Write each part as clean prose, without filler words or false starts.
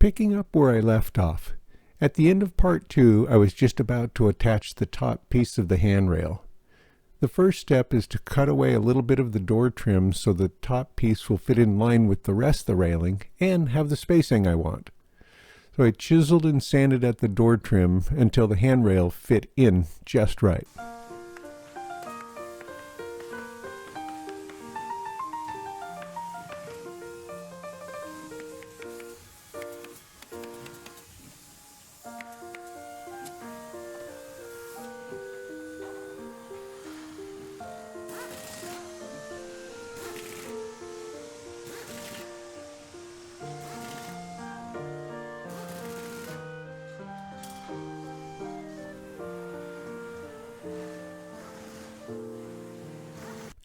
Picking up where I left off. At the end of part 2, I was just about to attach the top piece of the handrail. The first step is to cut away a little bit of the door trim so the top piece will fit in line with the rest of the railing and have the spacing I want. So I chiseled and sanded at the door trim until the handrail fit in just right.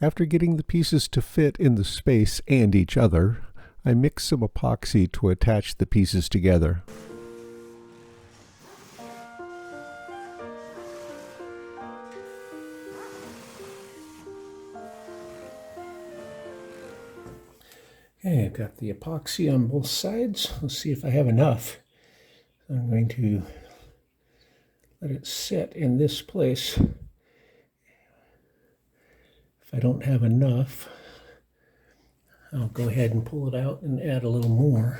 After getting the pieces to fit in the space and each other, I mixed some epoxy to attach the pieces together. Okay, I've got the epoxy on both sides. Let's see if I have enough. I'm going to let it sit in this place. If I don't have enough, I'll go ahead and pull it out and add a little more.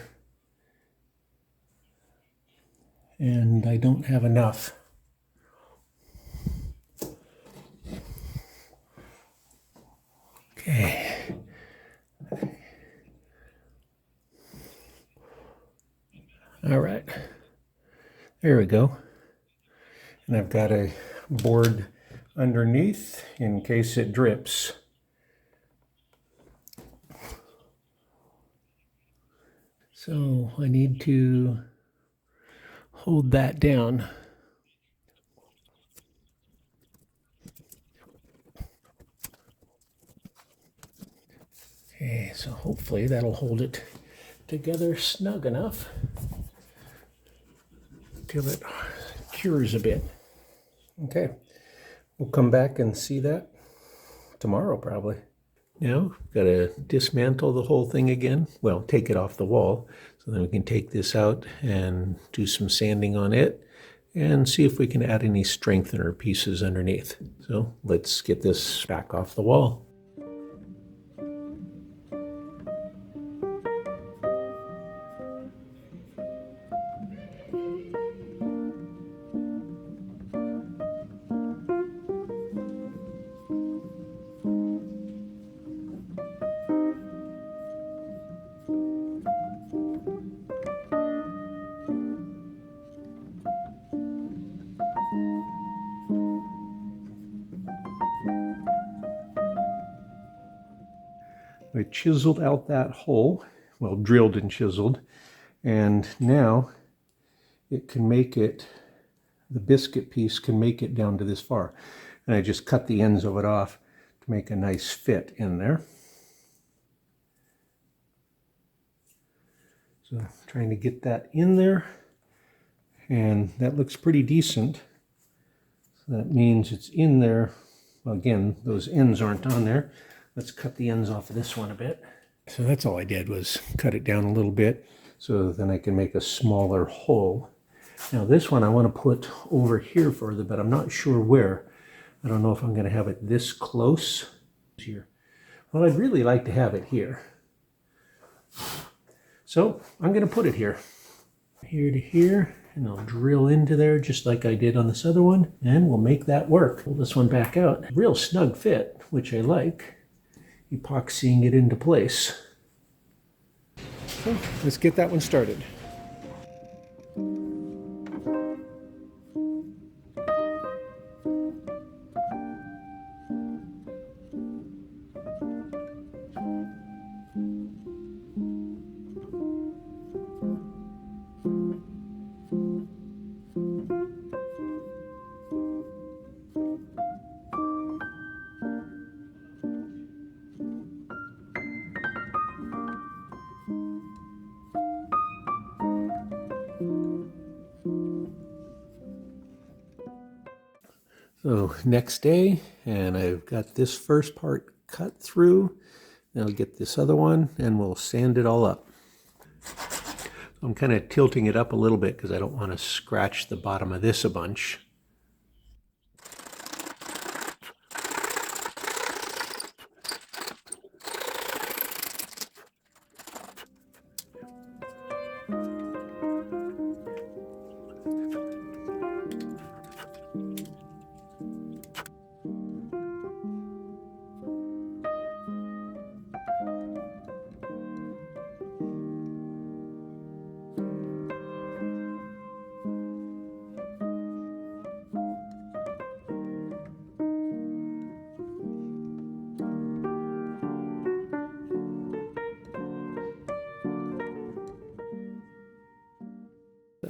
And I don't have enough. Okay. All right. There we go. And I've got a board underneath in case it drips. So I need to hold that down. Okay, so hopefully that'll hold it together snug enough till it cures a bit. Okay. We'll come back and see that tomorrow, probably. Now, got to dismantle the whole thing again. Well, take it off the wall. So then we can take this out and do some sanding on it and see if we can add any strengthener pieces underneath. So let's get this back off the wall. I chiseled out that hole, well, drilled and chiseled, and now it can make it, the biscuit piece can make it down to this far. And I just cut the ends of it off to make a nice fit in there. So trying to get that in there, and that looks pretty decent. So that means it's in there. Well, again, those ends aren't on there. Let's cut the ends off of this one a bit. So that's all I did, was cut it down a little bit so then I can make a smaller hole. Now this one I want to put over here further, but I'm not sure where. I don't know if I'm going to have it this close here. Well, I'd really like to have it here. So I'm going to put it here. Here to here, and I'll drill into there just like I did on this other one, and we'll make that work. Pull this one back out. Real snug fit, which I like. Epoxying it into place. So let's get that one started. So next day, and I've got this first part cut through. Then I'll get this other one and we'll sand it all up. I'm kind of tilting it up a little bit because I don't want to scratch the bottom of this a bunch.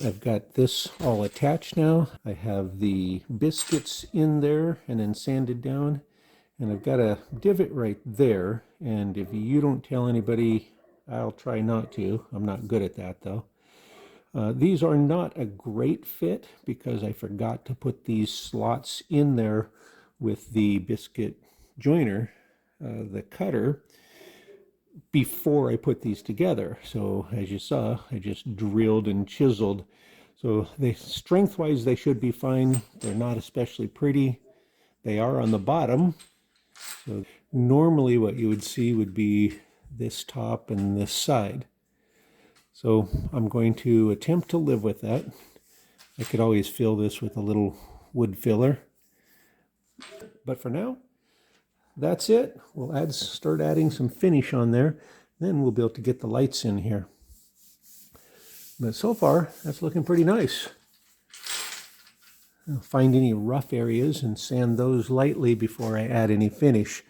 I've got this all attached now. I have the biscuits in there and then sanded down. And I've got a divot right there. And if you don't tell anybody, I'll try not to. I'm not good at that though. These are not a great fit because I forgot to put these slots in there with the biscuit joiner, the cutter, before I put these together. So as you saw, I just drilled and chiseled. So they strength-wise, they should be fine. They're not especially pretty. They are on the bottom. So normally what you would see would be this top and this side. So I'm going to attempt to live with that. I could always fill this with a little wood filler. But for now, that's it. We'll start adding some finish on there. Then we'll be able to get the lights in here. But so far, that's looking pretty nice. I'll find any rough areas and sand those lightly before I add any finish.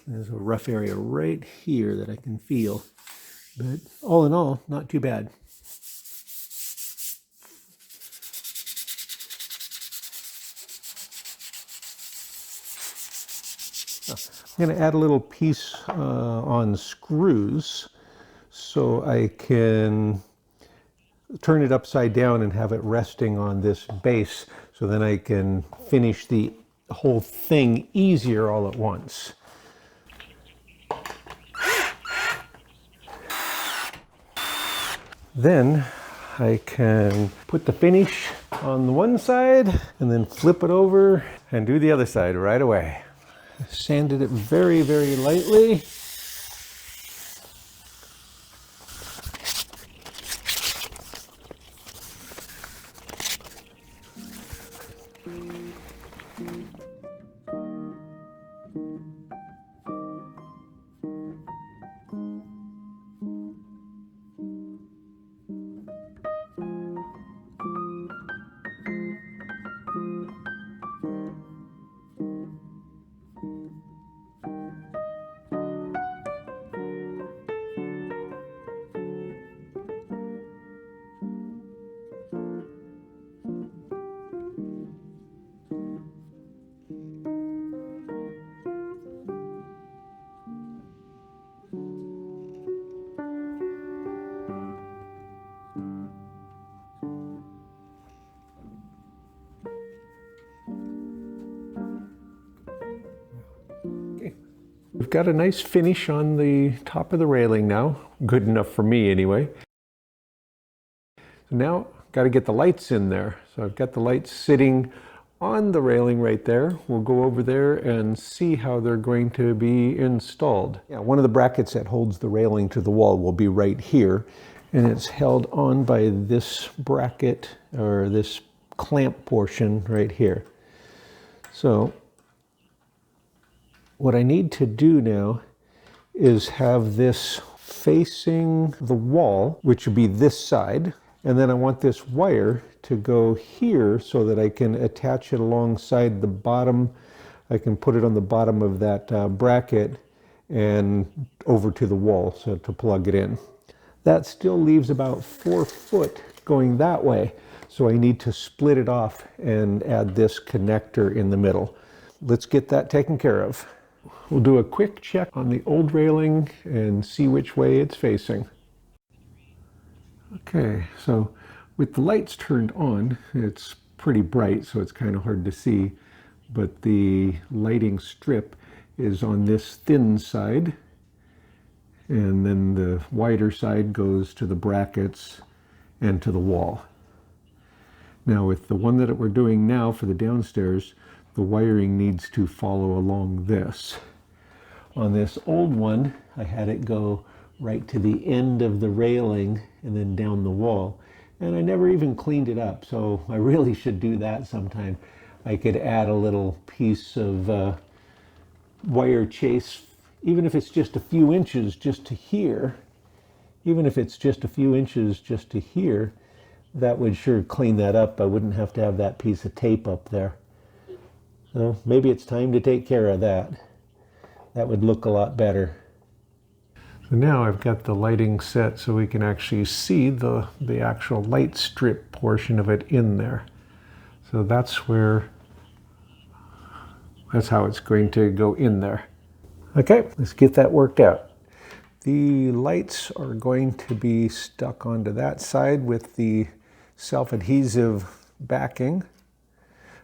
There's a rough area right here that I can feel. But all in all, not too bad. I'm going to add a little piece on screws so I can turn it upside down and have it resting on this base, so then I can finish the whole thing easier all at once. Then I can put the finish on the one side and then flip it over and do the other side right away. Sanded it very, very lightly. We've got a nice finish on the top of the railing now. Good enough for me anyway. So now, got to get the lights in there. So I've got the lights sitting on the railing right there. We'll go over there and see how they're going to be installed. Yeah, one of the brackets that holds the railing to the wall will be right here. And it's held on by this bracket, or this clamp portion right here. So what I need to do now is have this facing the wall, which would be this side, and then I want this wire to go here so that I can attach it alongside the bottom. I can put it on the bottom of that bracket and over to the wall, so to plug it in. That still leaves about 4 foot going that way, so I need to split it off and add this connector in the middle. Let's get that taken care of. We'll do a quick check on the old railing and see which way it's facing. Okay, so with the lights turned on, it's pretty bright, so it's kind of hard to see, but the lighting strip is on this thin side, and then the wider side goes to the brackets, and to the wall. Now with the one that we're doing now for the downstairs, the wiring needs to follow along this. On this old one, I had it go right to the end of the railing and then down the wall. And I never even cleaned it up, so I really should do that sometime. I could add a little piece of wire chase, even if it's just a few inches just to here. Even if it's just a few inches just to here, that would sure clean that up. I wouldn't have to have that piece of tape up there. So maybe it's time to take care of that. That would look a lot better. So now I've got the lighting set so we can actually see the actual light strip portion of it in there. So that's how it's going to go in there. Okay, let's get that worked out. The lights are going to be stuck onto that side with the self-adhesive backing,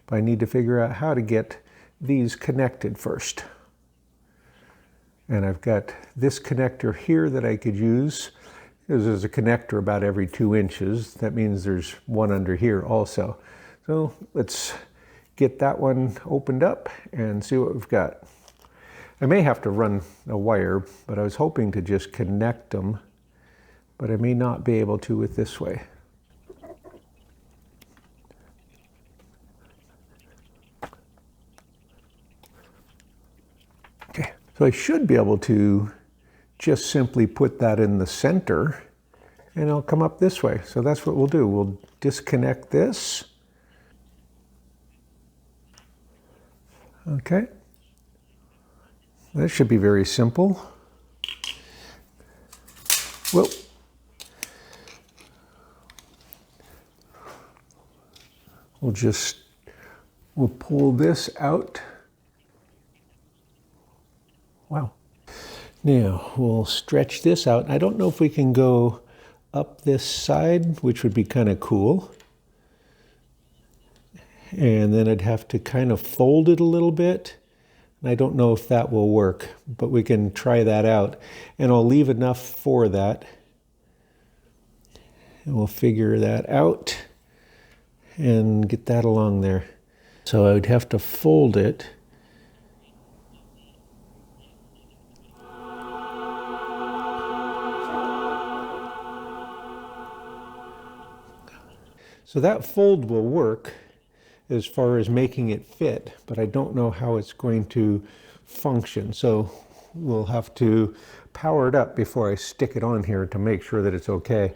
but I need to figure out how to get these connected first. And I've got this connector here that I could use. There's a connector about every 2 inches. That means there's one under here also. So let's get that one opened up and see what we've got. I may have to run a wire, but I was hoping to just connect them, but I may not be able to with this way. Okay, so I should be able to just simply put that in the center and it'll come up this way. So that's what we'll do. We'll disconnect this. Okay. That should be very simple. Well, we'll pull this out. Wow. Now we'll stretch this out. I don't know if we can go up this side, which would be kind of cool. And then I'd have to kind of fold it a little bit. I don't know if that will work, but we can try that out. And I'll leave enough for that. And we'll figure that out and get that along there. So I would have to fold it. So that fold will work as far as making it fit, but I don't know how it's going to function. So we'll have to power it up before I stick it on here to make sure that it's okay.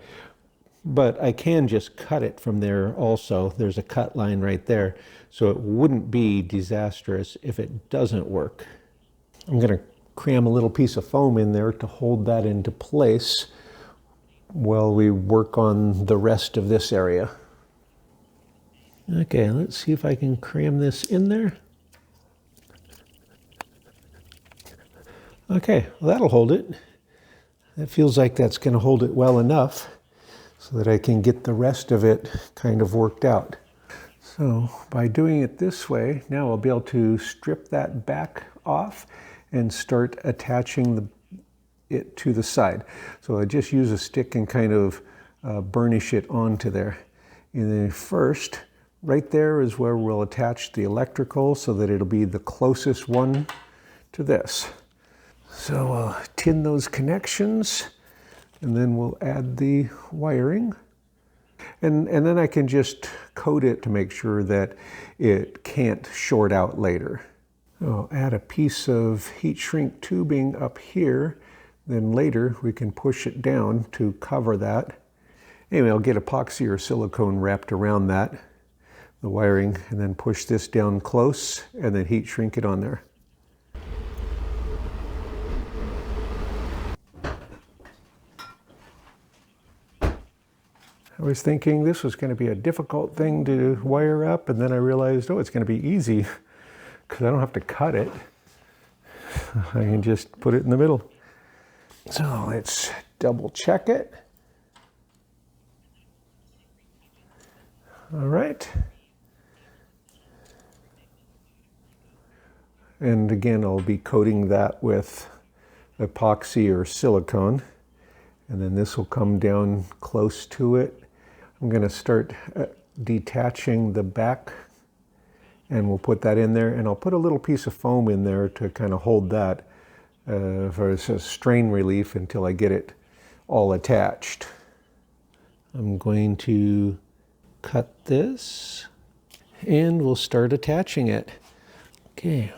But I can just cut it from there also. There's a cut line right there. So it wouldn't be disastrous if it doesn't work. I'm gonna cram a little piece of foam in there to hold that into place while we work on the rest of this area. Okay, let's see if I can cram this in there. Okay, well, that'll hold it. That feels like that's going to hold it well enough so that I can get the rest of it kind of worked out. So by doing it this way, now I'll be able to strip that back off and start attaching it to the side. So I just use a stick and kind of burnish it onto there. And then first, right there is where we'll attach the electrical so that it'll be the closest one to this. So I'll tin those connections and then we'll add the wiring. And then I can just coat it to make sure that it can't short out later. I'll add a piece of heat shrink tubing up here. Then later we can push it down to cover that. Anyway, I'll get epoxy or silicone wrapped around that, the wiring, and then push this down close and then heat shrink it on there. I was thinking this was going to be a difficult thing to wire up, and then I realized, oh, it's going to be easy because I don't have to cut it. I can just put it in the middle. So let's double check it. All right. And again, I'll be coating that with epoxy or silicone. And then this will come down close to it. I'm going to start detaching the back, and we'll put that in there, and I'll put a little piece of foam in there to kind of hold that for a strain relief until I get it all attached. I'm going to cut this and we'll start attaching it. Okay.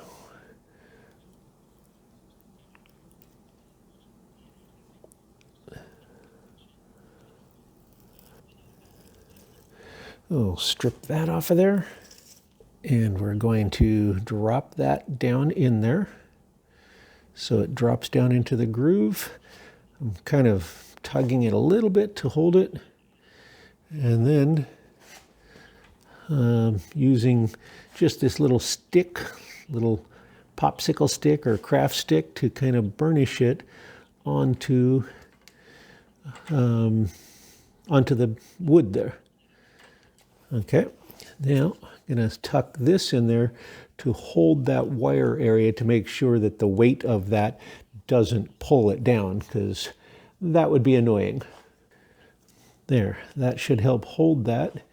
We'll strip that off of there, and we're going to drop that down in there so it drops down into the groove. I'm kind of tugging it a little bit to hold it, and then using just this little stick, little popsicle stick or craft stick to kind of burnish it onto the wood there. Okay, now I'm going to tuck this in there to hold that wire area to make sure that the weight of that doesn't pull it down, because that would be annoying. There, that should help hold that.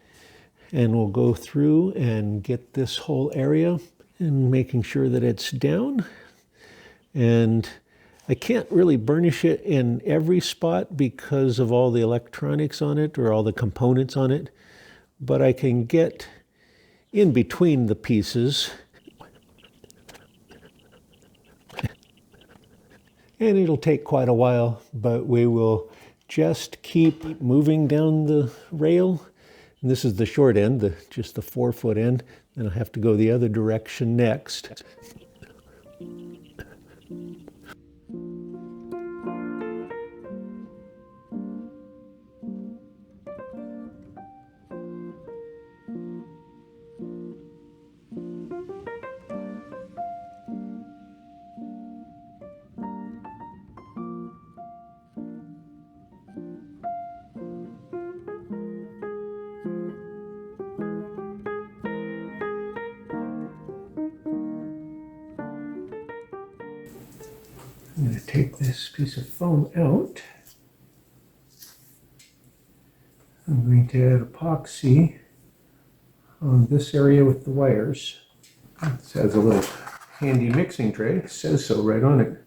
And we'll go through and get this whole area and making sure that it's down. And I can't really burnish it in every spot because of all the electronics on it or all the components on it, but I can get in between the pieces. And it'll take quite a while, but we will just keep moving down the rail. And this is the short end, just the 4-foot end. Then I'll have to go the other direction next. I'm going to take this piece of foam out. I'm going to add epoxy on this area with the wires. This has a little handy mixing tray. It says so right on it.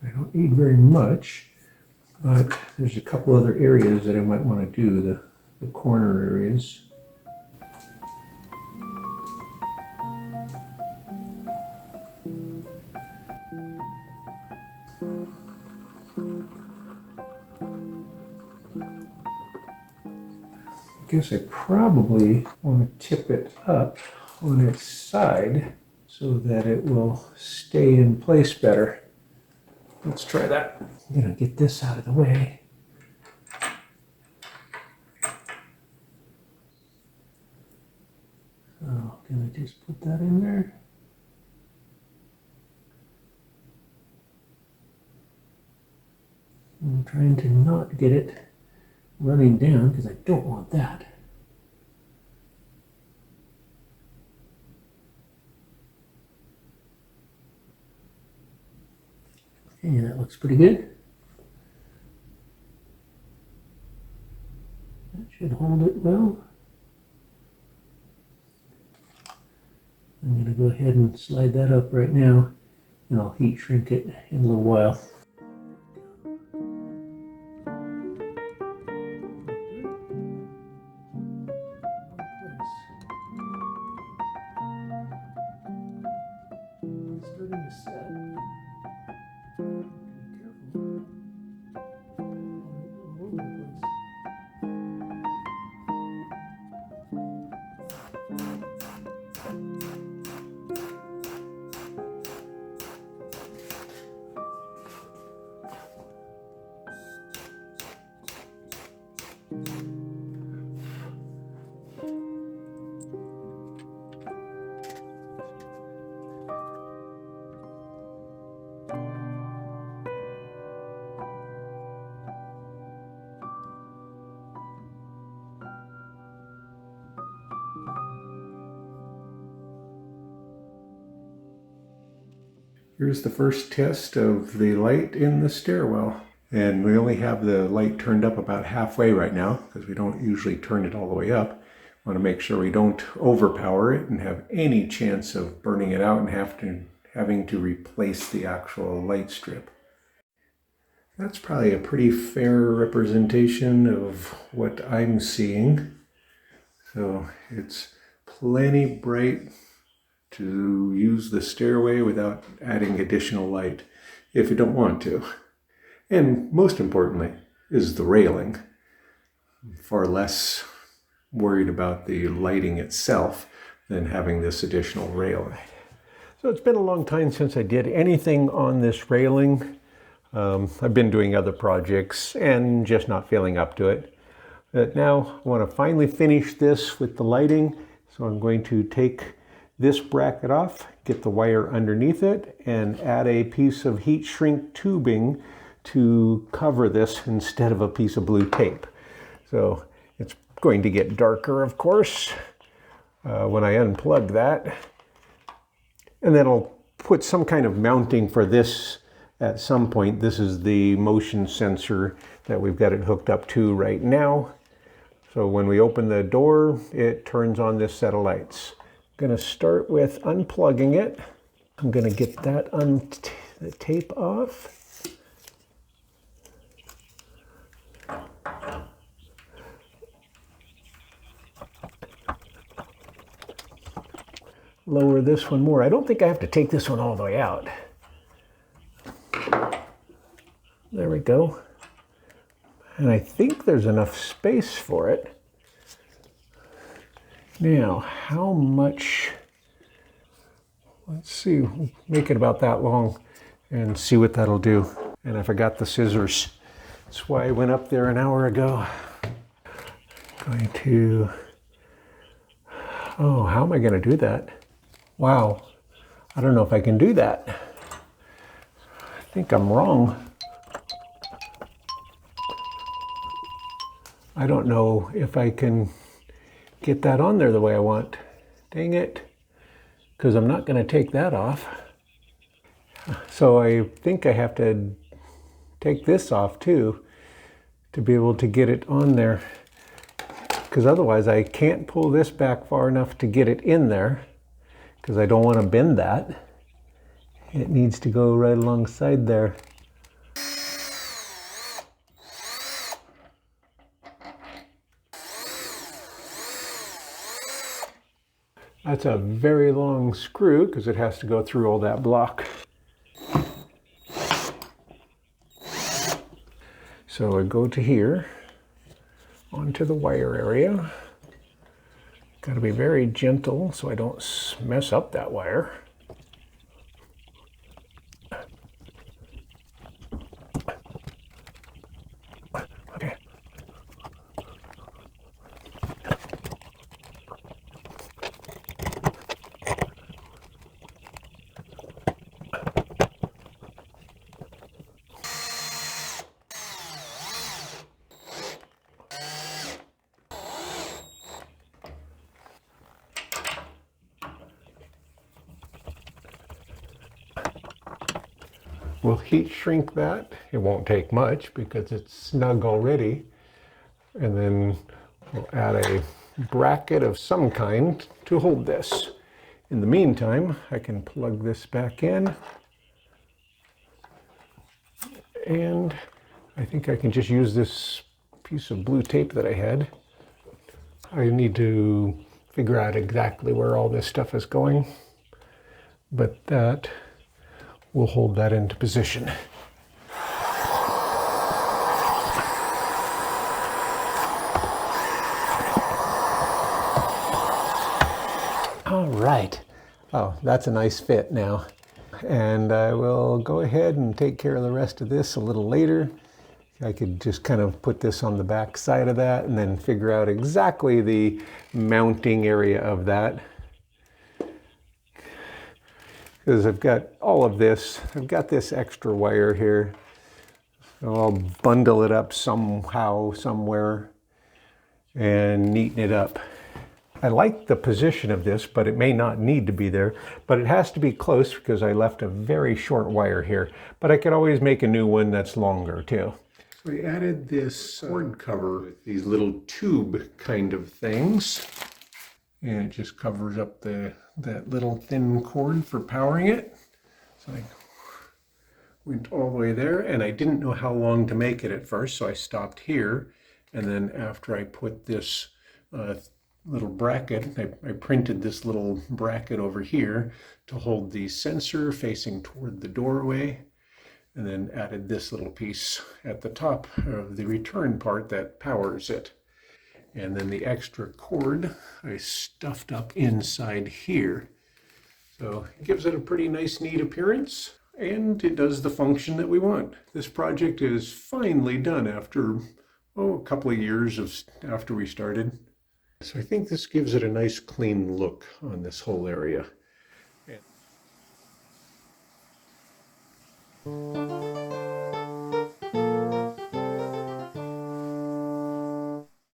I don't need very much, but there's a couple other areas that I might want to do, the corner areas. I guess I probably want to tip it up on its side so that it will stay in place better. Let's try that. I'm going to get this out of the way. So, can I just put that in there? I'm trying to not get it running down because I don't want that. Okay, that looks pretty good. That should hold it well. I'm going to go ahead and slide that up right now, and I'll heat shrink it in a little while. Here's the first test of the light in the stairwell. And we only have the light turned up about halfway right now because we don't usually turn it all the way up. Want to make sure we don't overpower it and have any chance of burning it out and having to replace the actual light strip. That's probably a pretty fair representation of what I'm seeing. So it's plenty bright to use the stairway without adding additional light if you don't want to. And most importantly is the railing. Far less worried about the lighting itself than having this additional railing. So it's been a long time since I did anything on this railing. I've been doing other projects and just not feeling up to it. But now I want to finally finish this with the lighting. So I'm going to take this bracket off, get the wire underneath it, and add a piece of heat shrink tubing to cover this instead of a piece of blue tape. So it's going to get darker, of course, when I unplug that. And then I'll put some kind of mounting for this at some point. This is the motion sensor that we've got it hooked up to right now. So when we open the door, it turns on this set of lights. I'm going to start with unplugging it. I'm going to get that the tape off. Lower this one more. I don't think I have to take this one all the way out. There we go. And I think there's enough space for it. Now, how much? Let's see, make it about that long and see what that'll do. And I forgot the scissors. That's why I went up there an hour ago. Going to, oh, how am I going to do that? Wow, I don't know if I can do that. I think I'm wrong. I don't know if I can get that on there the way I want. Dang it, because I'm not going to take that off. So I think I have to take this off too to be able to get it on there, because otherwise I can't pull this back far enough to get it in there, because I don't want to bend that. It needs to go right alongside there. That's a very long screw because it has to go through all that block. So I go to here, onto the wire area. Got to be very gentle so I don't mess up that wire. Okay. We'll heat shrink that. It won't take much because it's snug already. And then we'll add a bracket of some kind to hold this. In the meantime, I can plug this back in. And I think I can just use this piece of blue tape that I had. I need to figure out exactly where all this stuff is going, but that will hold that into position. All right. Oh, that's a nice fit now. And I will go ahead and take care of the rest of this a little later. I could just kind of put this on the back side of that and then figure out exactly the mounting area of that. Because I've got all of this, I've got this extra wire here. So I'll bundle it up somehow, somewhere, and neaten it up. I like the position of this, but it may not need to be there. But it has to be close because I left a very short wire here. But I could always make a new one that's longer too. So I added this cord cover with these little tube kind of things. And it just covers up that little thin cord for powering it. So I went all the way there, and I didn't know how long to make it at first, so I stopped here. And then after I put this little bracket, I printed this little bracket over here to hold the sensor facing toward the doorway, and then added this little piece at the top of the return part that powers it. And then the extra cord I stuffed up inside here. So it gives it a pretty nice, neat appearance, and it does the function that we want. This project is finally done after, a couple of years after we started. So I think this gives it a nice, clean look on this whole area.